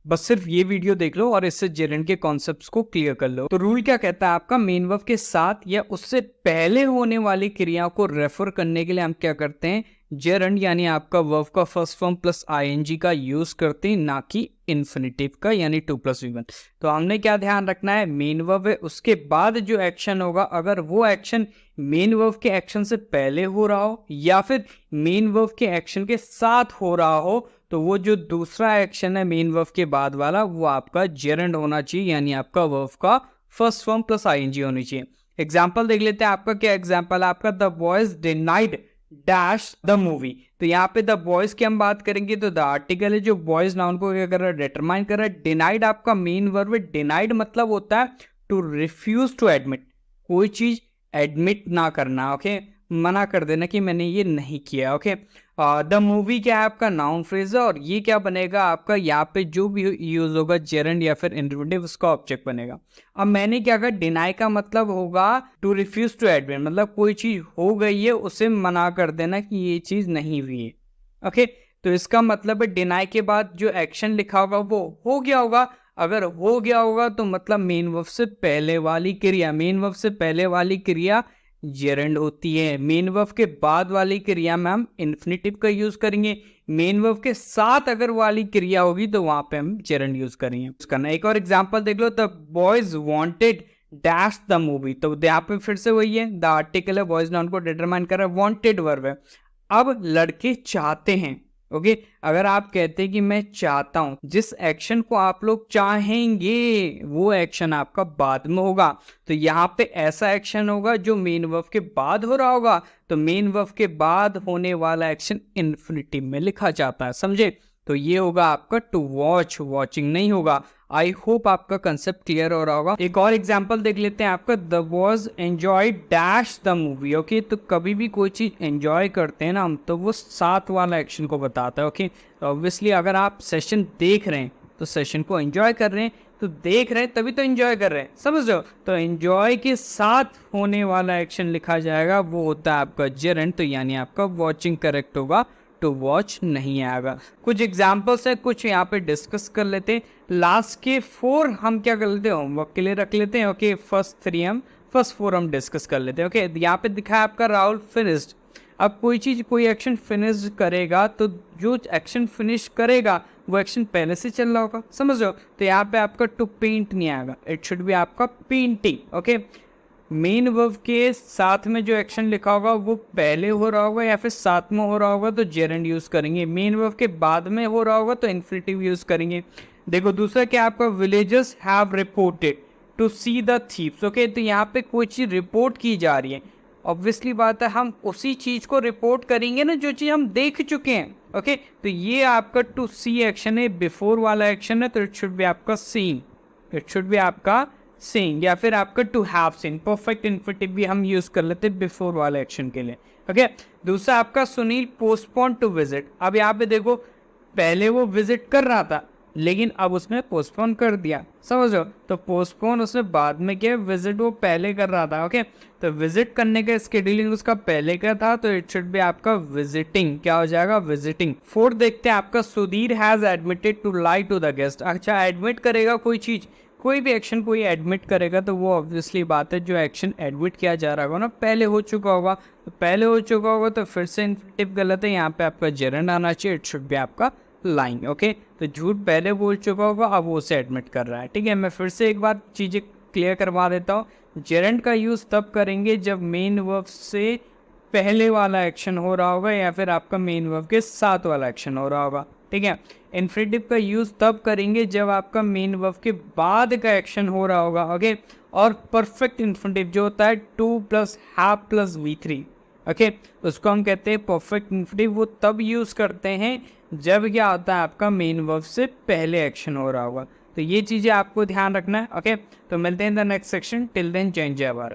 बस सिर्फ ये वीडियो देख लो और इससे जेरेंड के कॉन्सेप्ट्स को क्लियर कर लो। तो रूल क्या कहता है आपका, मेन वर्ब के साथ या उससे पहले होने वाली क्रिया को रेफर करने के लिए हम क्या करते हैं, जेरेंड यानी आपका वर्ब का फर्स्ट फॉर्म प्लस आईएनजी का यूज करते हैं, ना कि इन्फिनेटिव का यानी 2+v1। तो हमने क्या ध्यान रखना है, मेन वर्ब है उसके बाद जो एक्शन होगा, अगर वो एक्शन मेन वर्ब के एक्शन से पहले हो रहा हो या फिर मेन वर्ब के एक्शन के साथ हो रहा हो, तो वो जो दूसरा एक्शन है मेन वर्ब के बाद वाला वो आपका जेरेंड होना चाहिए, यानी आपका वर्ब का फर्स्ट फॉर्म प्लस आईएनजी होनी चाहिए। एग्जाम्पल देख लेते हैं, आपका क्या एग्जाम्पल है, आपका the boys denied dash the movie. तो यहाँ पे द बॉयज की हम बात करेंगे तो द आर्टिकल है जो बॉयज नाउन को क्या कर रहा है, डिटरमाइन कर रहा है। डिनाइड आपका मेन वर्ब है, डिनाइड मतलब होता है टू रिफ्यूज टू एडमिट, कोई चीज एडमिट ना करना, ओके, मना कर देना कि मैंने ये नहीं किया, ओके। द मूवी क्या है आपका नाउन फ्रेज है, और ये क्या बनेगा आपका, यहाँ पे जो भी यूज होगा जेरेंड या फिर इन्फिनेटिव उसका ऑब्जेक्ट बनेगा। अब मैंने क्या कहा, डिनाई का मतलब होगा टू रिफ्यूज टू एडमिट, मतलब कोई चीज हो गई है उसे मना कर देना कि ये चीज नहीं हुई है, ओके। तो इसका मतलब है डिनाई के बाद जो एक्शन लिखा होगा वो हो गया होगा। अगर हो गया होगा तो मतलब मेन वर्ब से पहले वाली क्रिया, मेन वर्ब से पहले वाली क्रिया जेरेंड होती है। मेन वर्ब के बाद वाली क्रिया में हम इन्फिनेटिव का यूज करेंगे, मेन वर्ब के साथ अगर वाली क्रिया होगी तो वहां पे हम जेरेंड यूज करेंगे। उसका एक और एग्जांपल देख लो, the boys wanted dash the movie. तो यहाँ पे फिर से वही है, द आर्टिकल है, बॉयज नाउन को डिटरमाइन कर रहा है, वांटेड वर्ब है। अब लड़के चाहते हैं, ओके। अगर आप कहते हैं कि मैं चाहता हूं, जिस एक्शन को आप लोग चाहेंगे वो एक्शन आपका बाद में होगा, तो यहाँ पे ऐसा एक्शन होगा जो मेन वर्ब के बाद हो रहा होगा, तो मेन वर्ब के बाद होने वाला एक्शन इन्फिनेटिव में लिखा जाता है, समझे। तो ये होगा आपका टू वॉच, वॉचिंग नहीं होगा। आई होप आपका कंसेप्ट क्लियर हो रहा होगा। एक और एग्जांपल देख लेते हैं, आपका the was enjoy dash the movie, okay. तो कभी भी कोई चीज एंजॉय करते हैं ना हम, तो वो साथ वाला एक्शन को बताता है, ओके। तो ऑब्वियसली अगर आप सेशन देख रहे हैं तो सेशन को एंजॉय कर रहे हैं, तो देख रहे हैं तभी तो एंजॉय कर रहे हैं, समझ रहे हो। तो एंजॉय के साथ होने वाला एक्शन लिखा जाएगा, वो होता है आपका जेरेंड, तो यानी आपका वॉचिंग करेक्ट होगा, टू वॉच नहीं आएगा। कुछ एग्जाम्पल्स है, कुछ यहाँ पे डिस्कस कर लेते हैं। लास्ट के 4 हम क्या कर लेते हैं, होमवर्क के लिए रख लेते हैं, ओके। फर्स्ट 4 हम डिस्कस कर लेते हैं, ओके। यहाँ पे दिखा है आपका राहुल फिनिश्ड। अब कोई चीज, कोई एक्शन फिनिश करेगा तो जो एक्शन फिनिश करेगा वो एक्शन पहले से चल रहा होगा, समझ रहे हो। तो यहाँ पे आपका टू पेंट नहीं आएगा, इट शुड बी आपका पेंटिंग, ओके। मेन वर्ब के साथ में जो एक्शन लिखा होगा वो पहले हो रहा होगा या फिर साथ में हो रहा होगा तो जेरेंड यूज करेंगे, मेन वर्ब के बाद में हो रहा होगा तो इन्फिनेटिव यूज करेंगे। देखो दूसरा क्या आपका, villagers have reported to see the thieves, okay. तो यहाँ पे कोई चीज रिपोर्ट की जा रही है, ऑब्वियसली बात है हम उसी चीज को रिपोर्ट करेंगे ना जो चीज हम देख चुके हैं, ओके। तो ये आपका टू सी एक्शन है, बिफोर वाला एक्शन है, तो इट शुड बी आपका सीन, इट शुड बी आपका सीइंग, या फिर आपका to have seen. Perfect infinitive भी हम यूज कर लेते हैं बिफोर वाले एक्शन के लिए, ओके। दूसरा आपका सुनील पोस्टपोन टू विजिट। अब यहाँ पे देखो पहले वो विजिट कर रहा था लेकिन अब उसने पोस्टपोन कर दिया, समझ लो। तो पोस्टपोन उसने बाद में किया, विजिट वो पहले कर रहा था, ओके। तो विजिट करने का स्केड्यूलिंग उसका पहले का था, तो इट शुड बी आपका विजिटिंग, क्या हो जाएगा, विजिटिंग। 4 देखते हैं आपका, Sudhir has admitted to lie to the guest. अच्छा, एडमिट करेगा कोई चीज, कोई भी एक्शन कोई एडमिट करेगा तो वो ऑब्वियसली बात है जो एक्शन एडमिट किया जा रहा होगा ना पहले हो चुका होगा, तो पहले हो चुका होगा तो फिर से इन्फिनेटिव गलत है, यहाँ पे आपका जेरेंड आना चाहिए, इट शुड बी आपका लाइन, ओके। तो झूठ पहले बोल चुका होगा, अब वो उसे एडमिट कर रहा है, ठीक है। मैं फिर से एक बार चीजें क्लियर करवा देता हूँ। जेरेंड का यूज तब करेंगे जब मेन वर्ब से पहले वाला एक्शन हो रहा होगा या फिर आपका मेन वर्ब के साथ वाला एक्शन हो रहा होगा, ठीक है। इन्फिनेटिव का यूज तब करेंगे जब आपका मेन वर्ब के बाद का एक्शन हो रहा होगा, ओके। और परफेक्ट इन्फिनेटिव जो होता है 2 + हैव + v3, ओके, उसको हम कहते हैं परफेक्ट इन्फिनेटिव। वो तब यूज करते हैं जब क्या होता है आपका मेन वर्ब से पहले एक्शन हो रहा होगा। तो ये चीजें आपको ध्यान रखना है, ओके। तो मिलते हैं in the next section, till then जय जय भारत।